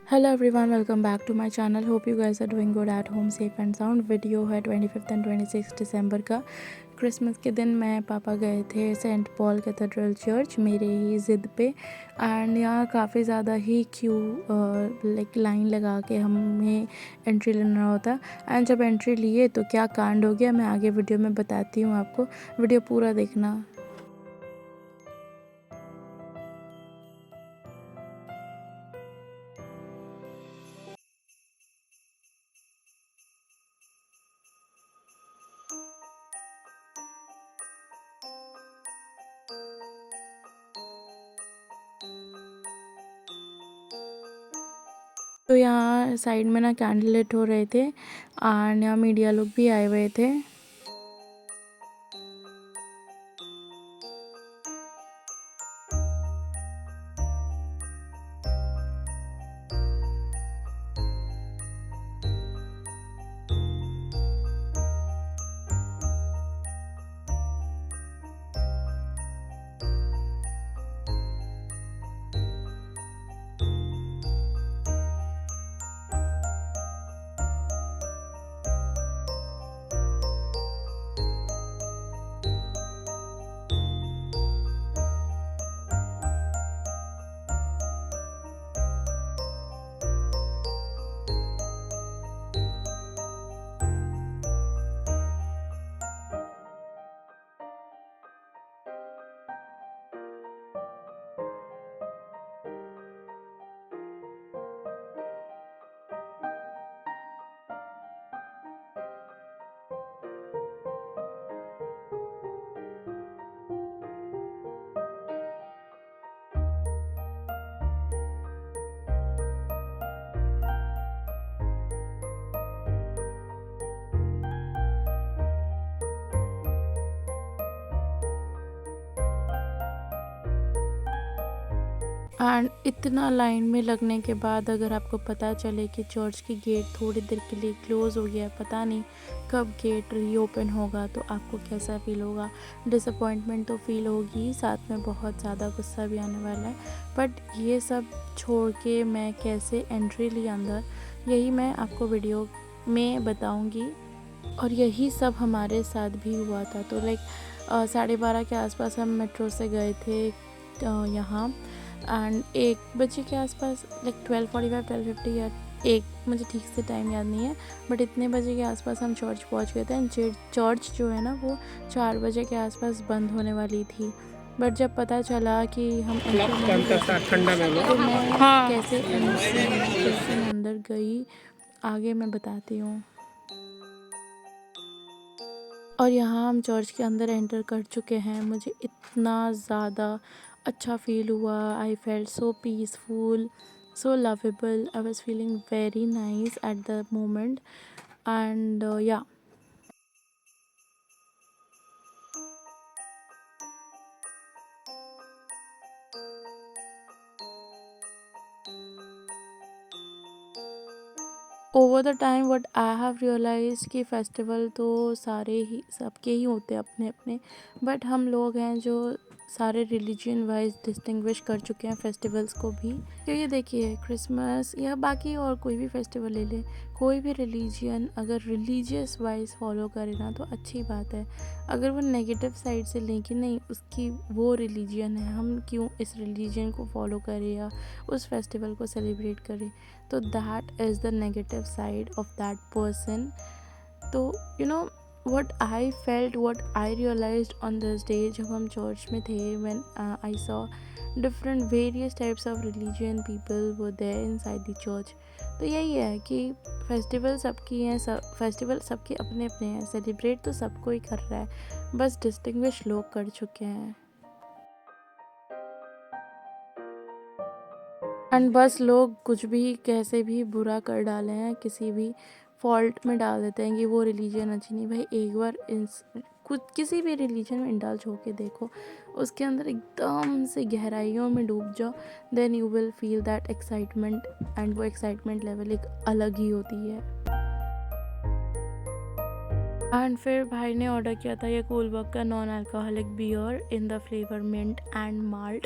Hello everyone, welcome back to my channel. Hope you guys are doing good at home, safe and sound. Video है 25 and 26 दिसंबर का। Christmas के दिन मैं पापा गए थे सेंट पॉल कैथेड्रल चर्च मेरे ही ज़िद पे। एंड यहाँ काफ़ी ज़्यादा ही लाइन लगा के हमें एंट्री लेना होता। एंड जब एंट्री लिए तो क्या कांड हो गया, मैं आगे वीडियो में बताती हूँ आपको। वीडियो पूरा देखना। तो यहाँ साइड में ना कैंडल लाइट हो रहे थे और यहाँ मीडिया लोग भी आए हुए थे। एंड इतना लाइन में लगने के बाद अगर आपको पता चले कि चर्च की गेट थोड़ी देर के लिए क्लोज़ हो गया, पता नहीं कब गेट रीओपन होगा, तो आपको कैसा फ़ील होगा। डिसअपॉइंटमेंट तो फ़ील होगी, साथ में बहुत ज़्यादा गुस्सा भी आने वाला है। बट ये सब छोड़ के मैं कैसे एंट्री ली अंदर, यही मैं आपको वीडियो में बताऊँगी। और यही सब हमारे साथ भी हुआ था। तो 12:30 के आसपास हम मेट्रो से गए थे यहाँ। एंड 1 बजे के आसपास 12:45 12:50 या 1, मुझे ठीक से टाइम याद नहीं है, बट इतने बजे के आसपास हम चर्च पहुंच गए थे। एंड चर्च जो है ना वो 4 बजे के आसपास बंद होने वाली थी। बट जब पता चला कि हम तो मैं कैसे अंदर गई, आगे मैं बताती हूँ। और यहाँ हम चर्च के अंदर एंटर कर चुके हैं। मुझे इतना ज़्यादा अच्छा फ़ील हुआ। I felt so peaceful, so lovable. I was feeling very nice at the moment. And yeah over the time what I have realise कि फ़ेस्टिवल तो सारे ही सबके ही होते हैं अपने अपने, बट हम लोग हैं जो सारे रिलीजन वाइज डिस्टिंग्विश कर चुके हैं फेस्टिवल्स को भी। क्योंकि देखिए क्रिसमस या बाकी और कोई भी फेस्टिवल ले लें, कोई भी रिलीजन अगर रिलीजियस वाइज फॉलो करे ना तो अच्छी बात है। अगर वो नेगेटिव साइड से लें कि नहीं उसकी वो रिलीजन है, हम क्यों इस रिलीजन को फॉलो करें या उस फेस्टिवल को सेलिब्रेट करें, तो that is the negative side of that person. तो what I felt, what I realized on this day जब हम चर्च में थे, when I saw different various types of religion people were there inside the church। तो यही है कि festival सबकी हैं, फेस्टिवल सबके अपने अपने हैं, सेलिब्रेट तो सब कोई कर रहा है, बस डिस्टिंग्विश लोग कर चुके हैं। एंड बस लोग कुछ भी कैसे भी बुरा कर डाले हैं, किसी भी फॉल्ट में डाल देते हैं कि वो रिलीजन अच्छी नहीं। भाई एक बार कुछ किसी भी रिलीजन में इंडल्ज होके देखो, उसके अंदर एकदम से गहराइयों में डूब जाओ, then you will feel that excitement. And वो एक्साइटमेंट लेवल एक अलग ही होती है। एंड फिर भाई ने ऑर्डर किया था ये कूलबर्ग का non alcoholic beer in the flavour mint and malt.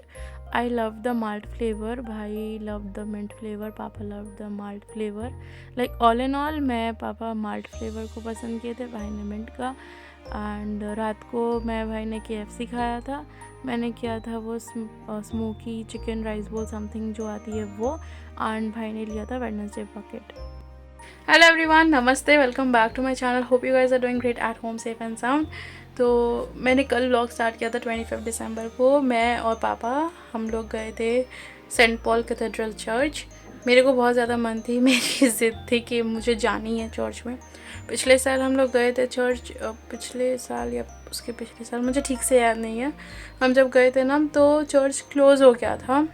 I love the malt flavour, भाई लव द मिंट फ्लेवर, पापा love the malt flavour. Like all in all मैं पापा माल्ट फ्लेवर को पसंद किए थे, भाई ने मिंट का। एंड रात को मैं भाई ने KFC खाया था, मैंने किया था वो smoky chicken rice bowl something जो आती है वो। एंड भाई ने लिया था वेडनेसडे बकेट। हेलो एवरीवन, नमस्ते, welcome back to my channel. Hope you guys are doing great at home, safe and sound. तो मैंने कल व्लॉग स्टार्ट किया था 25 दिसंबर को। मैं और पापा हम लोग गए थे सेंट पॉल कैथेड्रल चर्च। मेरे को बहुत ज़्यादा मन थी, मेरी ज़िद थी कि मुझे जानी है चर्च में। पिछले साल हम लोग गए थे चर्च, पिछले साल या उसके पिछले साल, मुझे ठीक से याद नहीं है। हम जब गए थे ना तो चर्च क्लोज़ हो गया था।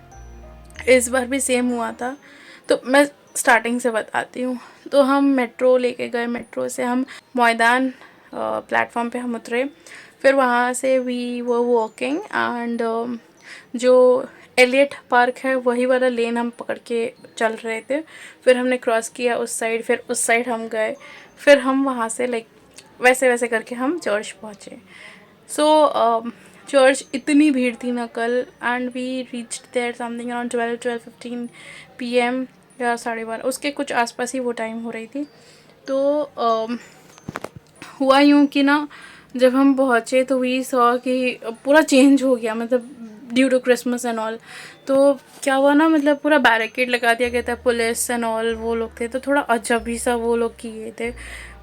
इस बार भी सेम हुआ था। तो मैं स्टार्टिंग से बताती हूँ। तो हम मेट्रो लेके गए, मेट्रो से हम मैदान प्लेटफॉर्म पे हम उतरे। फिर वहाँ से वी वो वॉकिंग एंड जो एलियट पार्क है वही वाला लेन हम पकड़ के चल रहे थे। फिर हमने क्रॉस किया उस साइड, फिर उस साइड हम गए। फिर हम वहाँ से लाइक वैसे वैसे करके हम चर्च पहुँचे। सो चर्च इतनी भीड़ थी ना कल, and we reached there something around 12-12:15 PM या 12:30, उसके कुछ आसपास ही वो टाइम हो रही थी। तो हुआ यूँ कि ना जब हम पहुँचे तो वी सॉ कि पूरा चेंज हो गया, मतलब due to Christmas and all. तो क्या हुआ ना, मतलब पूरा बैरिकेड लगा दिया गया था, पुलिस एंड ऑल वो लोग थे। तो थोड़ा अजब ही सा वो लोग किए थे,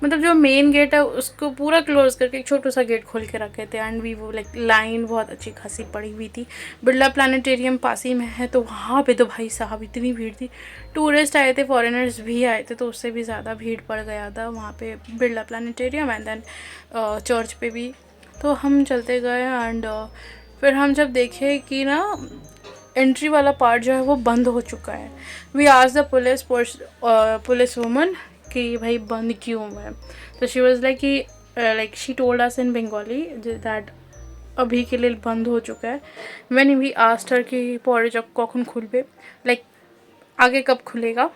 मतलब जो मेन गेट है उसको पूरा क्लोज करके एक छोटा सा गेट खोल के रखे थे। एंड वी वो लाइक लाइन बहुत अच्छी खासी पड़ी हुई थी। बिरला प्लानिटेरियम पास ही में है, तो वहाँ पे तो भाई साहब इतनी भीड़ थी। टूरिस्ट आए थे, फॉरेनर्स भी आए थे, तो उससे भी ज़्यादा भीड़ पड़ गया था वहाँ पे Birla planetarium and then church पे भी। तो हम चलते गए एंड फिर हम जब देखे कि ना एंट्री वाला पार्ट जो है वो बंद हो चुका है। वी आज द पुलिस वुमन कि भाई बंद क्यों है। तो शी वॉज लाइक कि like she told us in Bengali that अभी के लिए बंद हो चुका है। व्हेन वी आस्क्ड हर कि परे जब कখন खुलबे, लाइक आगे कब खुलेगा,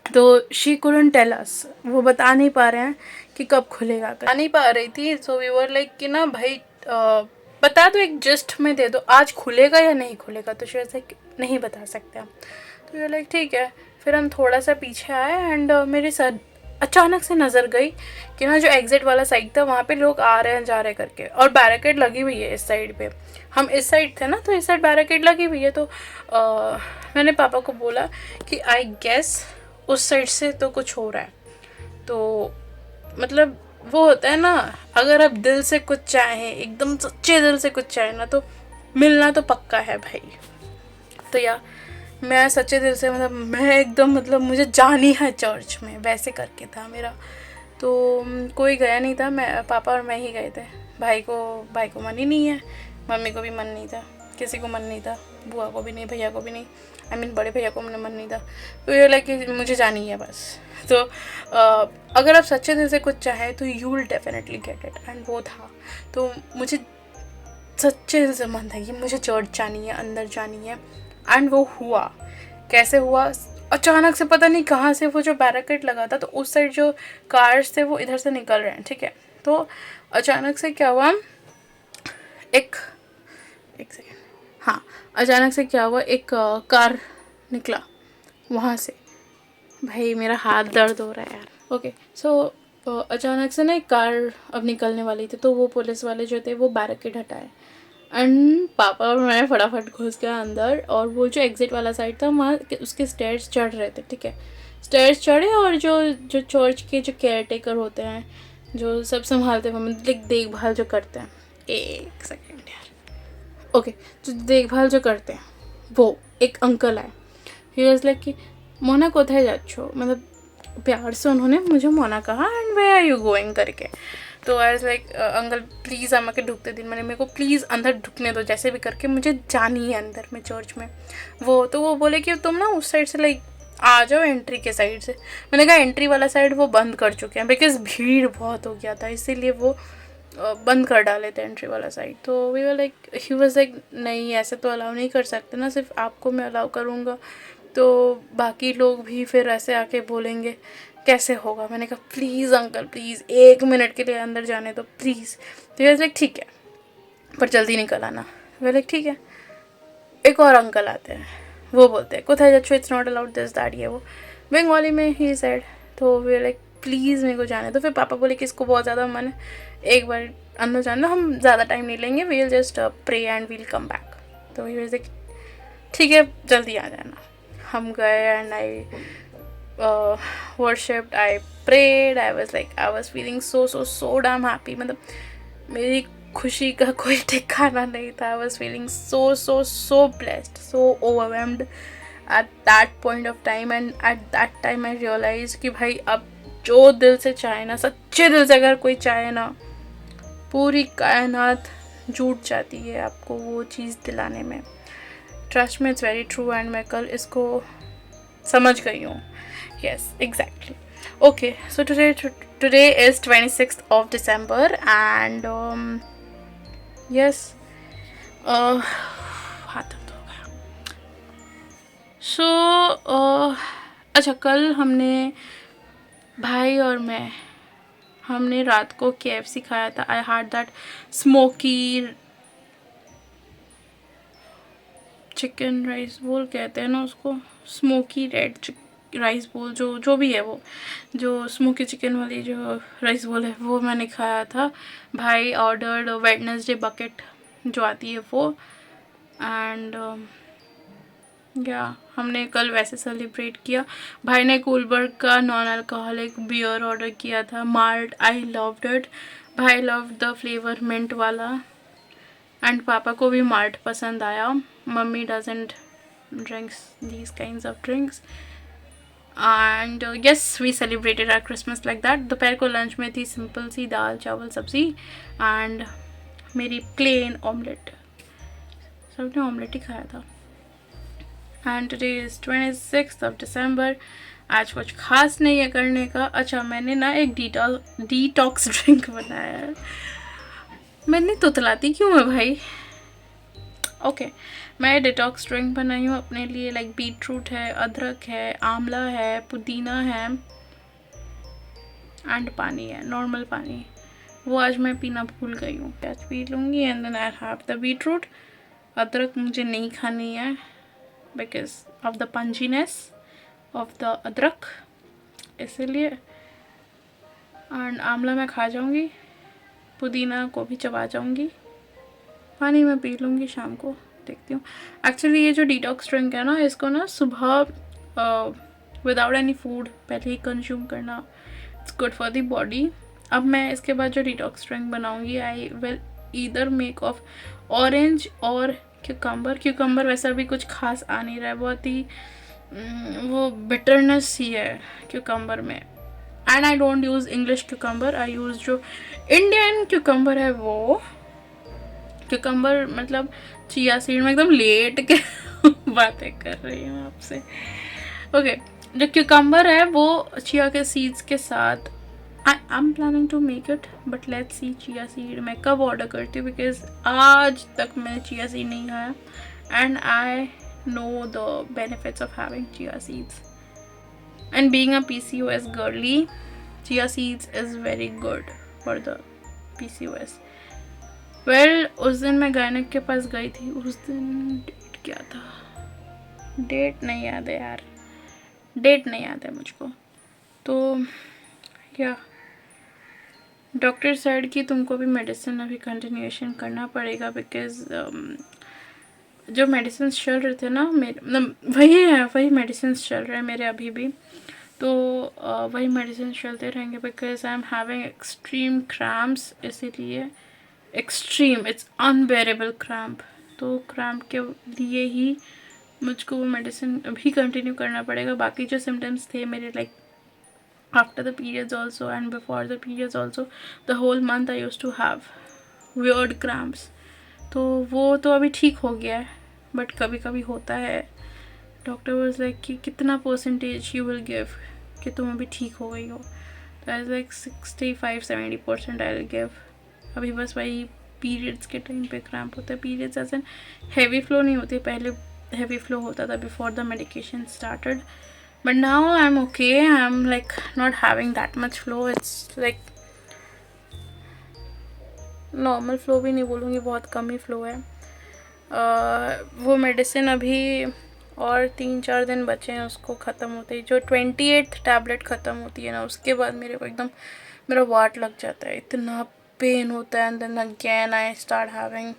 तो शी कुडंट टेल अस, वो बता नहीं पा रहे हैं कि कब खुलेगा, बता नहीं पा रही थी। सो वी वर लाइक कि ना भाई बता दो, एक जस्ट में दे दो, आज खुलेगा या नहीं खुलेगा। तो शी वाज लाइक नहीं बता सकते हम। तो वी वर लाइक ठीक है। फिर हम थोड़ा सा पीछे आए एंड मेरे सर अचानक से नज़र गई कि ना जो एग्ज़िट वाला साइड था वहाँ पे लोग आ रहे हैं जा रहे करके, और बैरिकेड लगी हुई है इस साइड पे। हम इस साइड थे ना, तो इस साइड बैरिकेड लगी हुई है। तो मैंने पापा को बोला कि आई गेस उस साइड से तो कुछ हो रहा है। तो मतलब वो होता है ना, अगर आप दिल से कुछ चाहें, एकदम सच्चे दिल से कुछ चाहें ना, तो मिलना तो पक्का है भाई। तो या मैं सच्चे दिल से, मतलब मैं एकदम, मतलब मुझे जानी है चर्च में, वैसे करके था मेरा। तो कोई गया नहीं था, मैं पापा और मैं ही गए थे। भाई को मन ही नहीं है, मम्मी को भी मन नहीं था, किसी को मन नहीं था, बुआ को भी नहीं, भैया को भी नहीं, आई मीन बड़े भैया को मन नहीं था। तो ये लगे कि मुझे जानी है बस। तो अगर आप सच्चे दिल से कुछ चाहें तो you will definitely get it, and वो था। तो मुझे सच्चे दिल से मन था कि मुझे चर्च जानी है, अंदर जानी है। एंड वो हुआ। कैसे हुआ, अचानक से पता नहीं कहाँ से वो जो बैरिकेड लगा था, तो उस साइड जो कार्स थे वो इधर से निकल रहे हैं, ठीक है। तो अचानक से क्या हुआ, एक सेकेंड, हाँ, अचानक से क्या हुआ, एक कार निकला वहाँ से। भाई मेरा हाथ दर्द हो रहा है यार। ओके, सो अचानक से ना एक कार अब निकलने वाली थी, तो वो पुलिस वाले जो थे वो बैरिकेड हटाए। एंड पापा और मैं फटाफट घुस गया अंदर, और वो जो एग्ज़िट वाला साइड था वहाँ उसके स्टेयर्स चढ़ रहे थे, ठीक है। स्टेयर्स चढ़े, और जो जो चर्च के जो केयर टेकर होते हैं, जो सब संभालते हैं, मतलब देखभाल जो करते हैं, एक सेकेंड यार, ओके, जो देखभाल जो करते हैं वो एक अंकल आए। ही वाज लाइक कि मोना कोথায় যাচ্ছ, मतलब प्यार से उन्होंने मुझे मोना कहा, and where are you going करके। तो I was like uncle please আমাকে ढुकते दिन, मैंने मेरे को प्लीज़ अंदर ढुकने दो, जैसे भी करके मुझे जानी है अंदर में चर्च में। वो बोले कि तुम ना उस साइड से लाइक आ जाओ, एंट्री के साइड से। मैंने कहा एंट्री वाला साइड वो बंद कर चुके हैं, बिकॉज भीड़ बहुत हो गया था, इसीलिए वो बंद कर डाले थे एंट्री वाला साइड। तो we were like, he was like नहीं ऐसे तो अलाउ नहीं कर सकते ना, सिर्फ आपको मैं अलाउ करूँगा, तो बाकी लोग भी फिर ऐसे आके बोलेंगे कैसे होगा? मैंने कहा प्लीज़ अंकल प्लीज़ 1 मिनट के लिए अंदर जाने दो प्लीज़। तो ये लाइक ठीक है पर जल्दी निकल आना। वे लाइक ठीक है। एक और अंकल आते हैं, वो बोलते हैं कोথায় যাচ্ছ, it's not allowed this that ये वो बंगाली में ही सेड। तो वे लाइक प्लीज़ मेरे को जाने दो। फिर पापा बोले कि इसको बहुत ज़्यादा मन है, एक बार अंदर जाना, हम ज़्यादा टाइम नहीं लेंगे, we'll just pray and we'll come back. तो ही वाज लाइक ठीक है जल्दी आ जाना। हम गए and I worshipped, I prayed, I was feeling so damn happy। मतलब मेरी खुशी का कोई ठिकाना नहीं था। I was feeling so blessed, so overwhelmed at that point of time। and at that time I realized कि भाई अब जो दिल से चाहे ना, सच्चे दिल से अगर कोई चाहे ना, पूरी कायनात जुट जाती है आपको वो चीज़ दिलाने में। ट्रस्ट में इट्स वेरी ट्रू एंड मैं कल इसको समझ गई हूँ। Yes, exactly. Okay, so today is 26th of December and yes, हाथ दर्द हो गया। So अच्छा कल हमने भाई और मैं हमने रात को KFC खाया था। I had that smoky chicken rice बोल कहते हैं ना उसको, स्मोकी रेड राइस बोल, जो भी है वो, जो स्मोकी चिकन वाली जो राइस बोल है वो मैंने खाया था। भाई ऑर्डर्ड वेडनेसडे बकेट जो आती है वो। एंड या हमने कल वैसे सेलिब्रेट किया। भाई ने कूलबर्ग का नॉन अल्कोहलिक बियर ऑर्डर किया था, माल्ट। I loved it. भाई लव्ड द फ्लेवर मिंट वाला एंड पापा को भी माल्ट पसंद आया। Mummy doesn't drinks these kinds of drinks. And yes we celebrated our Christmas like that. दोपहर को लंच में थी सिंपल सी दाल चावल सब्ज़ी एंड मेरी प्लेन ऑमलेट। सबने ऑमलेट ही खाया था। And today is 26th of December। आज कुछ खास नहीं है करने का। अच्छा मैंने ना एक डिटॉक्स ड्रिंक बनाया है। मैंने तुतलाती क्यों है भाई? ओके मैं डिटॉक्स ड्रिंक बनाई हूँ अपने लिए। लाइक बीटरूट है, अदरक है, आंवला है, पुदीना है एंड पानी है, नॉर्मल पानी। वो आज मैं पीना भूल गई हूँ, आज पी लूँगी and then I have the beetroot. अदरक मुझे नहीं खानी है because of the pungency of the adrak, इसीलिए। एंड आंवला मैं खा जाऊँगी, पुदीना को भी चबा जाऊँगी, पानी में पी लूँगी शाम को, देखती हूँ। एक्चुअली ये जो डिटॉक्स ड्रिंक है ना, इसको ना सुबह विदाउट एनी फूड पहले ही कंज्यूम करना, it's good for the body. अब मैं इसके बाद जो डिटॉक्स ड्रिंक बनाऊँगी, I will either make of orange और क्यूकम्बर वैसा भी कुछ खास आ नहीं रहा है, बहुत ही वो बिटरनेस ही है क्यूकम्बर में। And I don't use English cucumber, I use जो इंडियन क्यूकम्बर है वो क्यूकम्बर, मतलब चिया सीड में एकदम लेट के बातें कर रही हूँ आपसे। ओके जो क्यूकम्बर है वो चिया के सीड्स के साथ I am planning to make it, but let's see chia seed मैं कब ऑर्डर करती हूँ, बिकॉज आज तक मैंने चिया सीड नहीं खाया and I know the benefits of having chia seeds. And being a PCOS girly, chia seeds is very good for the PCOS। Well उस दिन मैं गायनक के पास गई थी, उस दिन डेट क्या था, डेट नहीं याद है यार, डेट नहीं याद है मुझको। तो क्या डॉक्टर सेड कि तुमको भी मेडिसिन अभी कंटिन्यूएशन करना पड़ेगा, बिकॉज जो मेडिसिन चल रहे थे ना मेरे, मतलब वही मेडिसिन चल रहे हैं मेरे अभी भी, तो वही मेडिसिन चलते रहेंगे because I am having extreme cramps, इसीलिए एक्सट्रीम, इट्स अनबेरेबल क्रैम्प। तो क्रैम्प के लिए ही मुझको वो मेडिसिन अभी कंटिन्यू करना पड़ेगा। बाकी जो सिम्टम्स थे मेरे, like after the periods also and before the periods also, the whole month I used to have weird cramps, तो वो तो अभी ठीक हो गया है, बट कभी कभी होता है। डॉक्टर वाज लाइक कि कितना परसेंटेज यू विल गिव कि तुम अभी ठीक हो गई हो, तो I like 65-70% I will give. अभी बस वही पीरियड्स के टाइम पे क्रैम्प होता है। Periods as an heavy flow नहीं होती, पहले हैवी फ्लो होता था before the medication started, But now I'm okay. I'm like not having that much flow. It's like normal flow भी नहीं बोलूँगी, बहुत कम ही फ्लो है. वो मेडिसिन अभी और 3-4 दिन बचे हैं उसको ख़त्म होते ही. जो 28th टैबलेट ख़त्म होती है ना, उसके बाद मेरे को एकदम मेरा वाट लग जाता है, इतना पेन होता है. And then again I start having,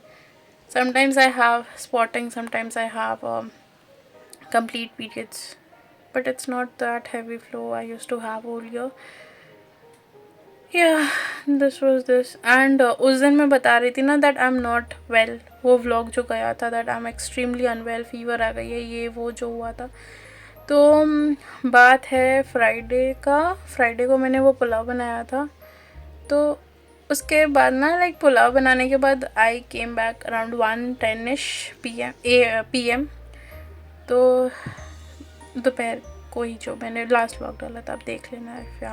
sometimes I have spotting, sometimes I have complete periods, but it's not that heavy flow I used to have earlier. Yeah, this was this. And उस दिन मैं बता रही थी ना that I'm not well, वो vlog जो गया था that I'm extremely unwell, fever आ गई है, ये वो जो हुआ था. तो बात है फ्राइडे को मैंने वो पुलाव बनाया था. तो उसके बाद ना लाइक पुलाव बनाने के बाद I came back around 1:10ish PM. तो दोपहर को ही जो मैंने लास्ट व्लॉग डाला था, आप देख लेना if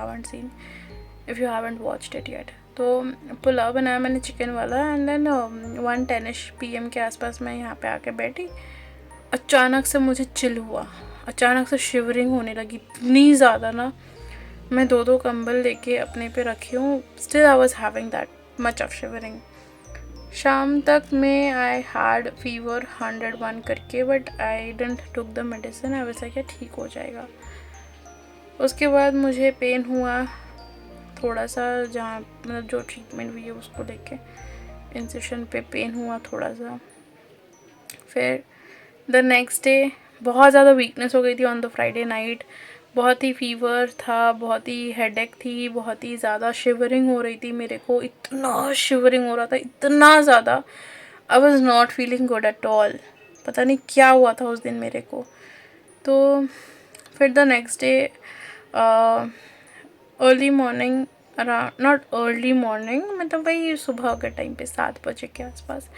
you haven't watched it yet. तो पुलाव बनाया मैंने चिकन वाला. एंड देन 1:10ish PM के आसपास मैं यहाँ पे आके बैठी. अचानक से मुझे चिल हुआ, अचानक से शिवरिंग होने लगी इतनी ज़्यादा ना. मैं 2 कंबल लेके अपने पे रखी हूँ. Still I was having that much of shivering. शाम तक में आई हैड फीवर 101 करके, but I didn't took the medicine. I was like ठीक हो जाएगा. उसके बाद मुझे पेन हुआ थोड़ा सा, जहाँ मतलब जो ट्रीटमेंट हुई है उसको लेके इंसेशन पे पेन हुआ थोड़ा सा. फिर द नेक्स्ट डे बहुत ज़्यादा वीकनेस हो गई थी ऑन द फ्राइडे नाइट. बहुत ही फीवर था, बहुत ही हेडेक थी, बहुत ही ज़्यादा शिवरिंग हो रही थी मेरे को. इतना शिवरिंग हो रहा था, इतना ज़्यादा. I was not feeling good at all. पता नहीं क्या हुआ था उस दिन मेरे को. तो फिर the next day early morning, not early morning, मतलब वही सुबह के टाइम पे 7 बजे के आसपास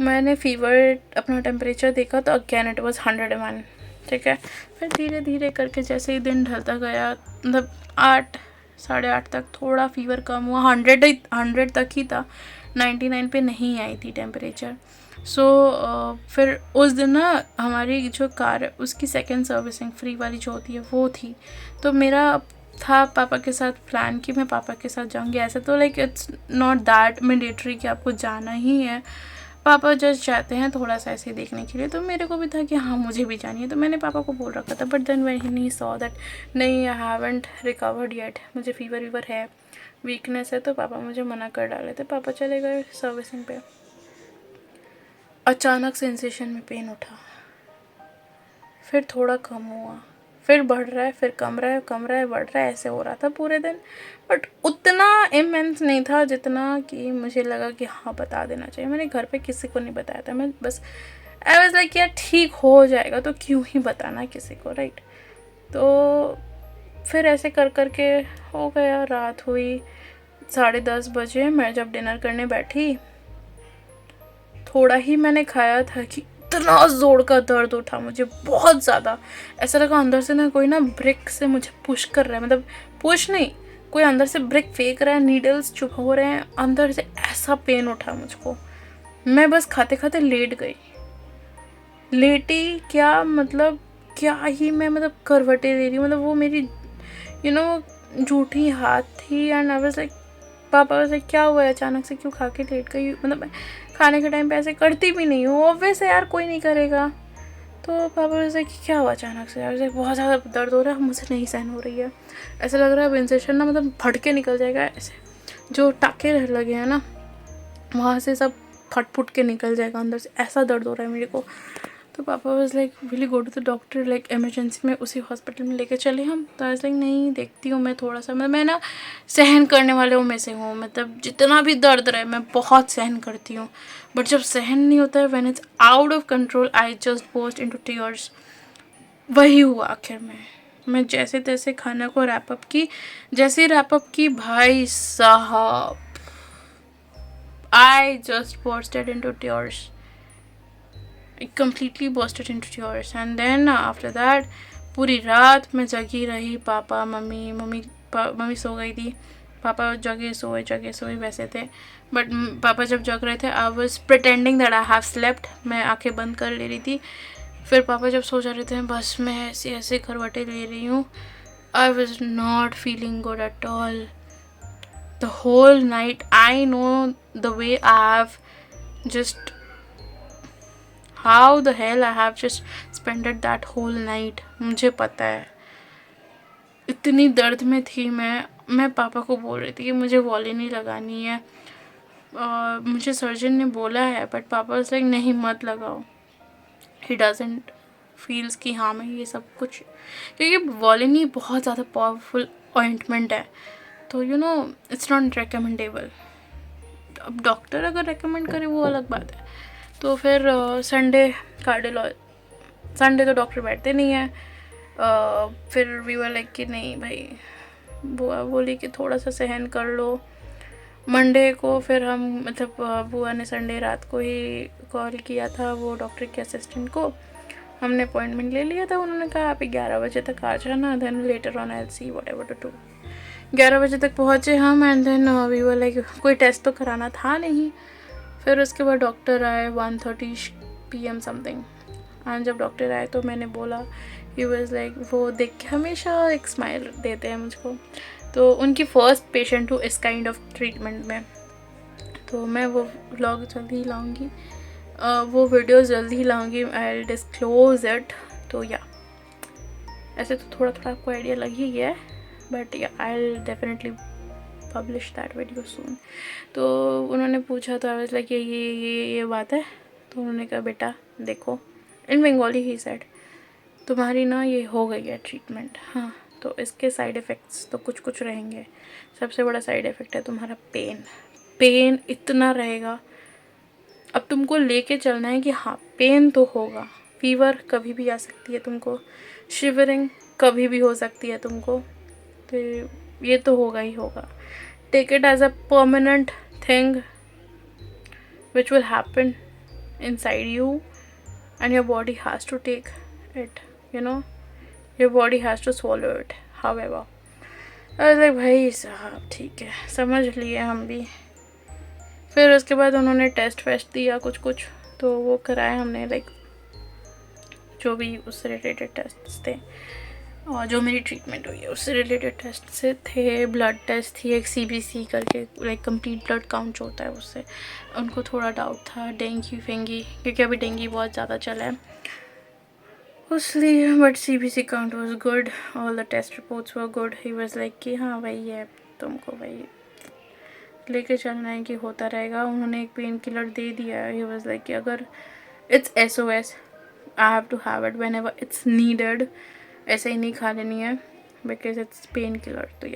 मैंने फीवर अपना टेम्परेचर देखा. तो अगेन इट वॉज 101. ठीक है. फिर धीरे धीरे करके जैसे ही दिन ढलता गया, मतलब 8-8:30 तक थोड़ा फीवर कम हुआ. 100 तक ही था, 99 पे नहीं आई थी टेम्परेचर. सो फिर उस दिन ना हमारी जो कार है उसकी सेकंड सर्विसिंग फ्री वाली जो होती है वो थी. तो मेरा था पापा के साथ प्लान कि मैं पापा के साथ जाऊंगी. ऐसे तो like it's not that mandatory कि आपको जाना ही है. पापा जस्ट चाहते हैं थोड़ा सा ऐसे देखने के लिए. तो मेरे को भी था कि हाँ मुझे भी जानी है. तो मैंने पापा को बोल रखा था. But then when he saw that नहीं, आई हैवंट रिकवर्ड येट, मुझे फीवर है, वीकनेस है, तो पापा मुझे मना कर डाले थे. पापा चले गए सर्विसिंग पे. अचानक सेंसेशन में पेन उठा, फिर थोड़ा कम हुआ, फिर बढ़ रहा है, फिर कम रहा है, बढ़ रहा है. ऐसे हो रहा था पूरे दिन. बट उतना इमेंस नहीं था जितना कि मुझे लगा कि हाँ बता देना चाहिए. मैंने घर पे किसी को नहीं बताया था. मैं बस आई वाज लाइक यार ठीक हो जाएगा तो क्यों ही बताना किसी को, राइट. तो फिर ऐसे कर कर के हो गया. रात हुई 10:30 बजे. मैं जब डिनर करने बैठी, थोड़ा ही मैंने खाया था कि इतना जोर का दर्द उठा मुझे, बहुत ज़्यादा. ऐसा लगा अंदर से ना कोई ना ब्रिक से मुझे पुश कर रहा है. मतलब पुश नहीं, कोई अंदर से ब्रिक फेंक रहा है, नीडल्स चुप हो रहे हैं अंदर से. ऐसा पेन उठा मुझको. मैं बस खाते खाते लेट गई. लेटी क्या मतलब, क्या ही मैं मतलब करवटें ले रही. मतलब वो मेरी झूठी हाथ थी. एंड आई वाज लाइक, पापा वाज लाइक क्या हुआ है अचानक से, क्यों खा के लेट गई. मतलब मैं खाने के टाइम पे ऐसे करती भी नहीं हूँ, ऑब्वियस है यार, कोई नहीं करेगा. तो पापा वाज लाइक क्या हुआ अचानक से. यार बहुत ज़्यादा दर्द हो रहा है, मुझे नहीं सहन हो रही है. ऐसा लग रहा है अब इंसेशन ना मतलब फट के निकल जाएगा. ऐसे जो टाँके लगे हैं ना वहाँ से सब फट फुट के निकल जाएगा अंदर से. ऐसा दर्द हो रहा है मेरे को. तो पापा was like will you go to the doctor, like emergency में उसी हॉस्पिटल में लेके चले हम. तो आई वाज लाइक नहीं, देखती हूँ मैं थोड़ा सा. मैं ना सहन करने वालों में से हूँ. मतलब जितना भी दर्द रहे मैं बहुत सहन करती हूँ. बट जब सहन नहीं होता है, when it's out of control, I just burst into tears. वही हुआ आखिर में. मैं जैसे तैसे खाना को रैप अप की. जैसे रैप अप की भाई साहब, I just bursted into tears. It completely bursted into tears. And then after that पूरी रात मैं जगी रही. पापा मम्मी सो गई थी. पापा जगे सोए वैसे थे. बट पापा जब जग रहे थे, I was pretending that I have slept. मैं आंखें बंद कर ले रही थी. फिर पापा जब सो जा रहे थे बस मैं ऐसे ऐसे करवटें ले रही हूँ. I was not feeling good at all. The whole night, I know the way I have just, how the hell I have just spent that whole night. मुझे पता है इतनी दर्द में थी मैं पापा को बोल रही थी कि मुझे वॉली नहीं लगानी है. मुझे सर्जन ने बोला है बट पापा वाज लाइक नहीं मत लगाओ. ही डजंट फील्स कि हाँ मैं ये सब कुछ, क्योंकि वॉलिनी बहुत ज़्यादा पावरफुल ऑइंटमेंट है तो you know it's not recommendable. अब डॉक्टर अगर रेकमेंड करे वो अलग बात है. तो फिर संडे संडे तो डॉक्टर बैठते नहीं है. फिर वी वर लाइक कि नहीं भाई, बुआ बोली कि थोड़ा सा सहन कर लो. मंडे को फिर हम मतलब बुआ ने संडे रात को ही कॉल किया था वो डॉक्टर के असिस्टेंट को. हमने अपॉइंटमेंट ले लिया था. उन्होंने कहा आप 11 बजे तक आ जाना, then later on I will see whatever to do. 11 बजे तक पहुँचे हम and then we were like कोई टेस्ट तो कराना था नहीं. फिर उसके बाद डॉक्टर आए 1:30 PM समथिंग. एंड जब डॉक्टर आए तो मैंने बोला, ही वाज लाइक, वो देख के हमेशा एक स्माइल देते हैं मुझको. तो उनकी फ़र्स्ट पेशेंट हूँ इस काइंड ऑफ ट्रीटमेंट में. तो मैं वो व्लॉग जल्दी ही लाऊंगी, वो वीडियो जल्दी ही लाऊंगी. I will disclose it. तो या ऐसे तो थोड़ा थोड़ा आपको आइडिया लग ही गया है बट या I will definitely publish that video सून. तो उन्होंने पूछा तो आई वाज लाइक ये बात है. तो उन्होंने कहा बेटा देखो, इन बंगाली ही सेड, तुम्हारी ना ये हो गई है ट्रीटमेंट. हाँ, तो इसके साइड इफ़ेक्ट्स तो कुछ कुछ रहेंगे. सबसे बड़ा साइड इफ़ेक्ट है तुम्हारा पेन इतना रहेगा. अब तुमको लेके चलना है कि हाँ पेन तो होगा. फीवर कभी भी आ सकती है तुमको, शिवरिंग कभी भी हो सकती है तुमको. तो ये तो होगा ही होगा. Take it as a permanent thing which will happen inside you and your body has to take it, you know, your body has to swallow it. However, I was like भाई साहब ठीक है, समझ लिए हम भी. फिर उसके बाद उन्होंने टेस्ट वेस्ट दिया कुछ तो वो कराए हमने, लाइक जो भी उससे रिलेटेड टेस्ट थे और जो मेरी ट्रीटमेंट हुई है उससे रिलेटेड टेस्ट से थे. ब्लड टेस्ट थी एक CBC करके, लाइक कंप्लीट ब्लड काउंट होता है उससे. उनको थोड़ा डाउट था डेंगी क्योंकि अभी डेंगी बहुत ज़्यादा चला है उसलिए. But CBC count was good, all the test reports were good. He was like कि हाँ भाई है तुमको भाई लेके चलना है कि होता रहेगा. उन्होंने एक पेन किलर दे दिया. ही वाज लाइक कि अगर it's SOS I have to have it whenever it's needed. ऐसे ही नहीं खा लेनी है बिकॉज इट्स पेन किलर. तो